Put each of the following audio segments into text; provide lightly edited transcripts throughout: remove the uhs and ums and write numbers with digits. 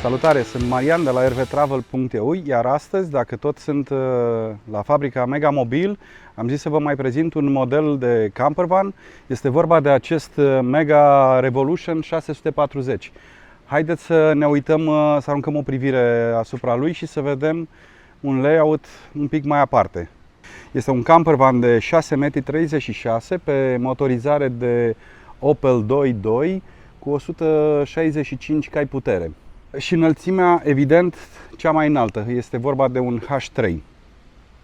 Salutare, sunt Marian de la rvtravel.eu, iar astăzi, dacă tot sunt la fabrica Mega Mobil, am zis să vă mai prezint un model de campervan. Este vorba de acest Mega Revolution 640. Haideți să ne uităm, să aruncăm o privire asupra lui și să vedem un layout un pic mai aparte. Este un campervan de 6,36 m pe motorizare de Opel 2.2 cu 165 cai putere. Și înălțimea, evident, cea mai înaltă. Este vorba de un H3.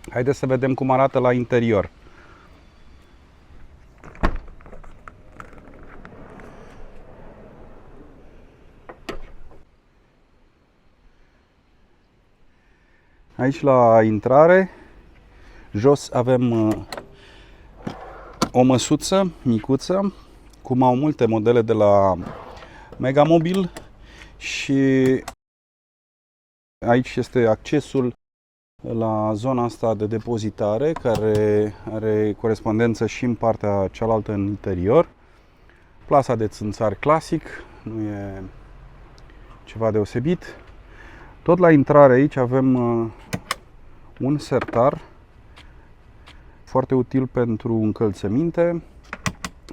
Haideți să vedem cum arată la interior. Aici la intrare, jos avem o măsuță micuță, cum au multe modele de la Mega Mobil. Și aici este accesul la zona asta de depozitare, care are corespondență și în partea cealaltă în interior. Plasa de țânțar clasic, nu e ceva deosebit. Tot la intrare aici avem un sertar foarte util pentru încălțăminte.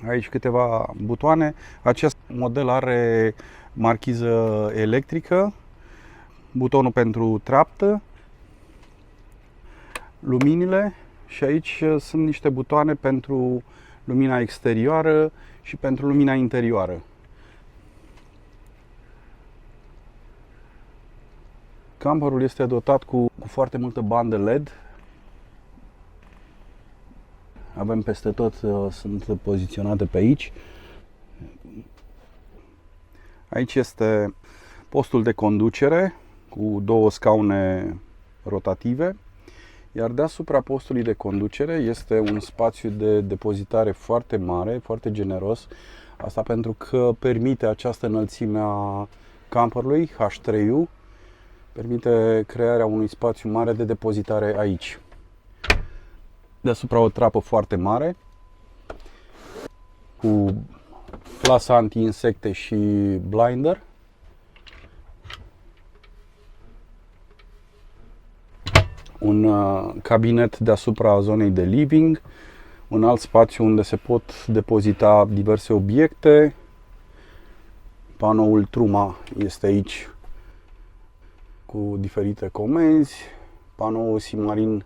Aici câteva butoane. Acest model are marchiză electrică, butonul pentru treaptă, luminile și aici sunt niște butoane pentru lumina exterioară și pentru lumina interioară. Camperul este dotat cu foarte multă bandă LED. Avem peste tot, sunt poziționate pe aici. Aici este postul de conducere cu două scaune rotative, iar deasupra postului de conducere este un spațiu de depozitare foarte mare, foarte generos. Asta pentru că permite această înălțime a camperului H3-ul, permite crearea unui spațiu mare de depozitare aici. Deasupra o trapă foarte mare cu plasă anti-insecte și blinder. Un cabinet deasupra zonei de living, un alt spațiu unde se pot depozita diverse obiecte. Panoul Truma este aici cu diferite comenzi, panoul Simarin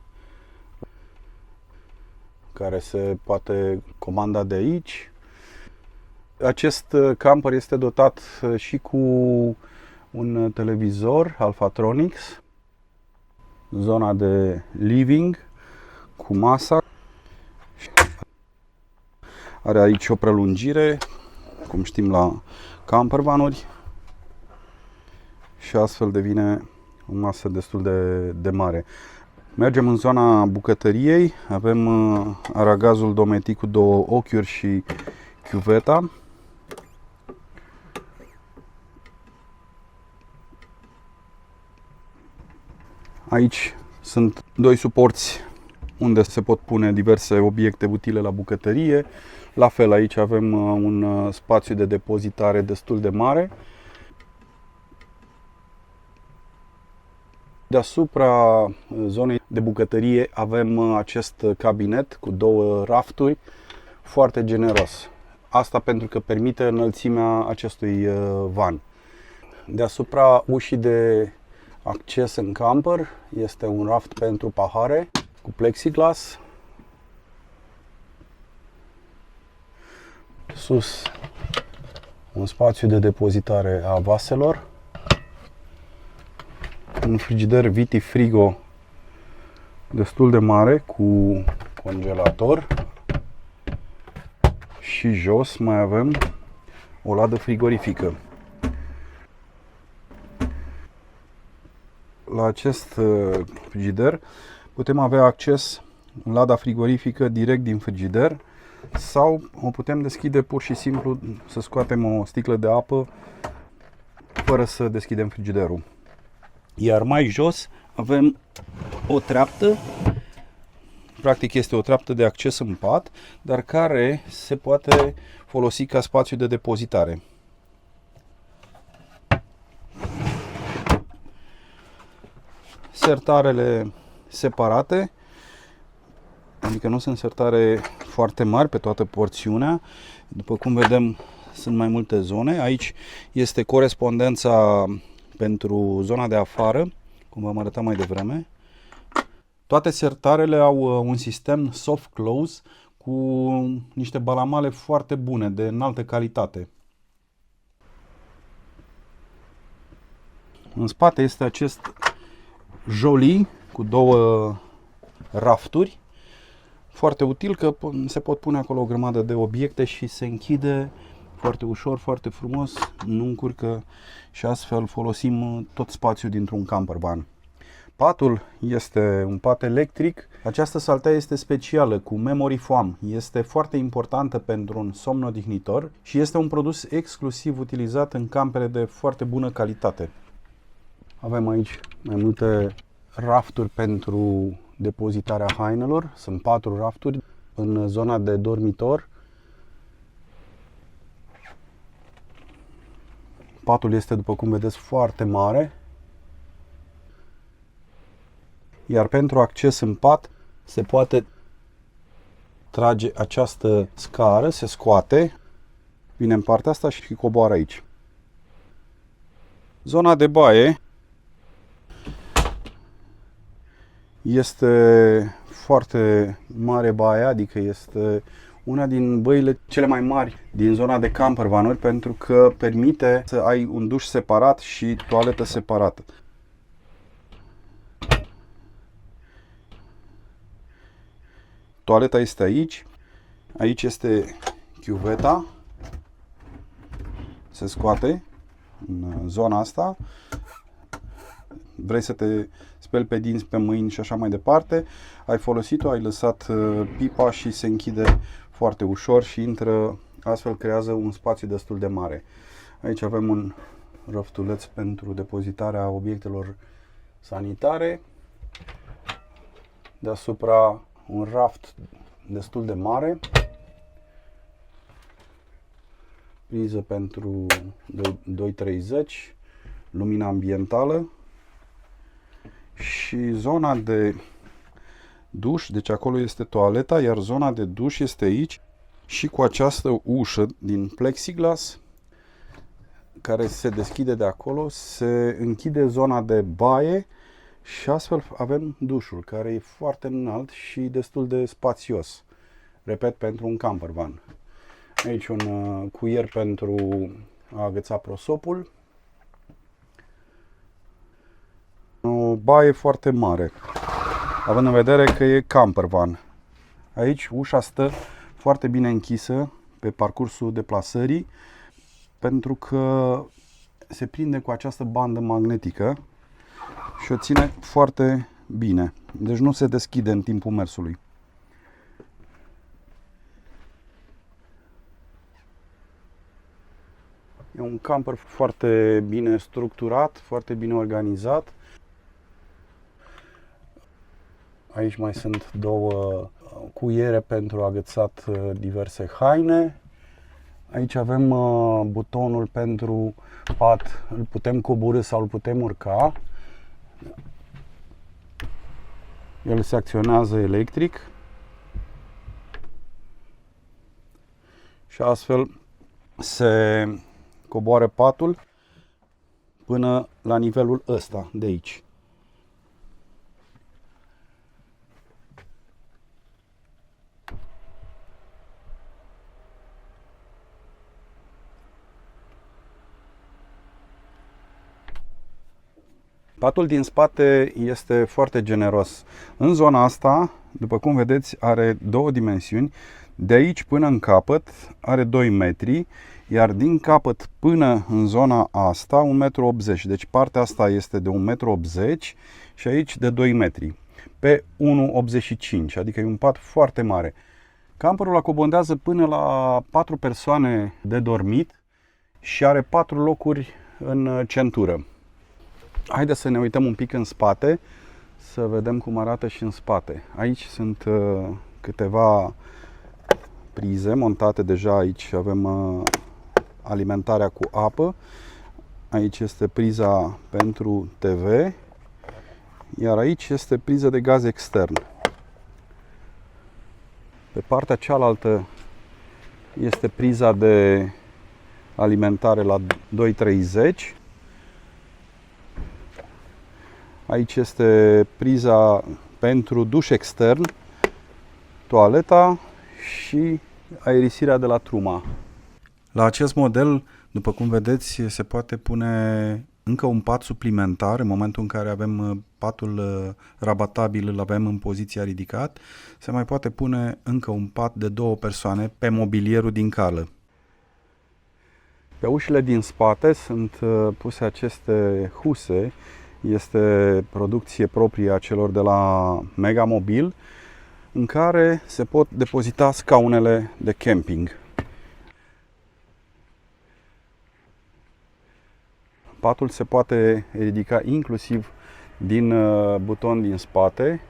care se poate comanda de aici. Acest camper este dotat și cu un televizor Alphatronics, zona de living cu masa. Are aici o prelungire, cum știm la campervanuri, și astfel devine o masă destul de mare. Mergem în zona bucătăriei, avem aragazul Dometic cu două ochiuri și chiuveta. Aici sunt doi suporți unde se pot pune diverse obiecte utile la bucătărie. La fel, aici avem un spațiu de depozitare destul de mare. Deasupra zonei de bucătărie avem acest cabinet cu două rafturi, foarte generos. Asta pentru că permite înălțimea acestui van. Deasupra ușii de acces în camper este un raft pentru pahare cu plexiglas. Sus un spațiu de depozitare a vaselor. Un frigider Vitifrigo destul de mare cu congelator. Și jos mai avem o ladă frigorifică. La acest frigider putem avea acces în lada frigorifică direct din frigider sau o putem deschide pur și simplu, să scoatem o sticlă de apă fără să deschidem frigiderul. Iar mai jos avem o treaptă, practic este o treaptă de acces în pat, dar care se poate folosi ca spațiu de depozitare. sertarele separate, adică nu sunt sertare foarte mari pe toată porțiunea. După cum vedem, sunt mai multe zone. Aici este corespondența pentru zona de afară, cum v-am arătat mai devreme. Toate sertarele au un sistem soft close cu niște balamale foarte bune, de înaltă calitate. În spate este acest jolie cu două rafturi. Foarte util că se pot pune acolo o grămadă de obiecte și se închide foarte ușor, foarte frumos, nu încurcă și astfel folosim tot spațiul dintr-un camper van. Patul este un pat electric. Această saltea este specială cu memory foam. Este foarte importantă pentru un somn odihnitor și este un produs exclusiv utilizat în campere de foarte bună calitate. Avem aici mai multe rafturi pentru depozitarea hainelor. Sunt 4 rafturi în zona de dormitor. Patul este, după cum vedeți, foarte mare. Iar pentru acces în pat se poate trage această scară, se scoate, vine în partea asta și coboară aici. Zona de baie este foarte mare baia, adică este una din băile cele mai mari din zona de campervanuri, pentru că permite să ai un duș separat și toaletă separată. Toaleta este aici. Aici este chiuveta. Se scoate în zona asta. Vrei să te speli pe dinți, pe mâini și așa mai departe. Ai folosit-o, ai lăsat pipa și se închide foarte ușor și intră, astfel creează un spațiu destul de mare. Aici avem un raftuleț pentru depozitarea obiectelor sanitare. Deasupra un raft destul de mare. Priză pentru 230, lumina ambientală și zona de duș, deci acolo este toaleta, iar zona de duș este aici și cu această ușă din plexiglas care se deschide de acolo, se închide zona de baie și astfel avem dușul, care e foarte înalt și destul de spațios. Repet, pentru un campervan. Aici un cuier pentru a agăța prosopul. O baie foarte mare, având în vedere că e campervan. Aici ușa stă foarte bine închisă pe parcursul deplasării, pentru că se prinde cu această bandă magnetică și o ține foarte bine. Deci nu se deschide în timpul mersului. E un camper foarte bine structurat, foarte bine organizat. Aici mai sunt două cuiere pentru agățat diverse haine. Aici avem butonul pentru pat, îl putem coborî sau îl putem urca. El se acționează electric și astfel se coboară patul până la nivelul ăsta de aici. Patul din spate este foarte generos. În zona asta, după cum vedeți, are două dimensiuni. De aici până în capăt are 2 metri, iar din capăt până în zona asta 1,80 m. Deci partea asta este de 1,80 m și aici de 2 metri. Pe 1,85 m, adică e un pat foarte mare. Camperul acomodează până la 4 persoane de dormit și are 4 locuri în centură. Haideți să ne uităm un pic în spate, să vedem cum arată și în spate. Aici sunt câteva prize montate deja. Aici avem alimentarea cu apă. Aici este priza pentru TV. iar aici este priză de gaz extern. Pe partea cealaltă este priza de alimentare la 230. Aici este priza pentru duș extern, toaleta și aerisirea de la truma. La acest model, după cum vedeți, se poate pune încă un pat suplimentar în momentul în care avem patul rabatabil, îl avem în poziția ridicat, se mai poate pune încă un pat de 2 persoane pe mobilierul din cală. Pe ușile din spate sunt puse aceste huse, este producție proprie a celor de la Mega Mobil, în care se pot depozita scaunele de camping. Patul se poate ridica inclusiv din buton din spate.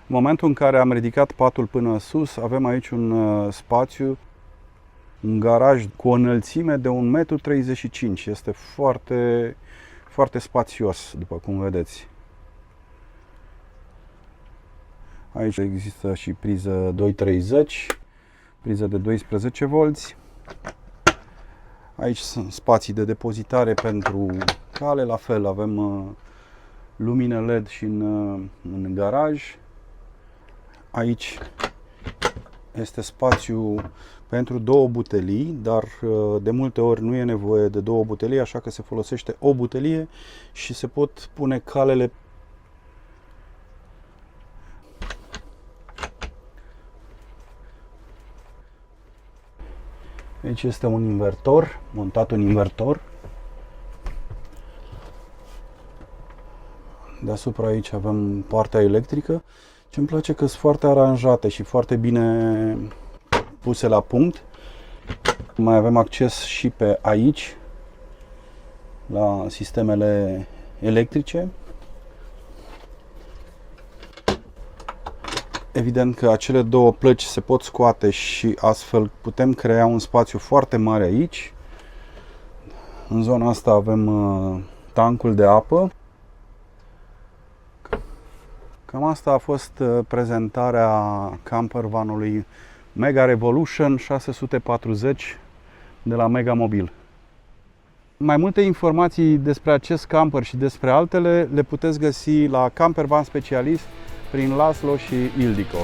În momentul în care am ridicat patul până sus, avem aici un spațiu, un garaj cu o înălțime de 1,35 m. Este foarte, foarte spațios, după cum vedeți. Aici există și priză 230, priză de 12 V. Aici sunt spații de depozitare pentru cale, la fel avem lumine LED și în garaj. Aici este spațiu pentru 2 butelii, dar de multe ori nu e nevoie de 2 butelii, așa că se folosește o butelie și se pot pune calele. Aici este un invertor, montat un invertor. Deasupra aici avem partea electrică. Ce-mi place că sunt foarte aranjate și foarte bine puse la punct. Mai avem acces și pe aici la sistemele electrice. Evident că acele 2 plăci se pot scoate și astfel putem crea un spațiu foarte mare aici. În zona asta avem tancul de apă. Cam asta a fost prezentarea campervanului Mega Revolution 640 de la Mega Mobil. Mai multe informații despre acest camper și despre altele le puteți găsi la Campervan Specialist prin Laszlo și Ildiko.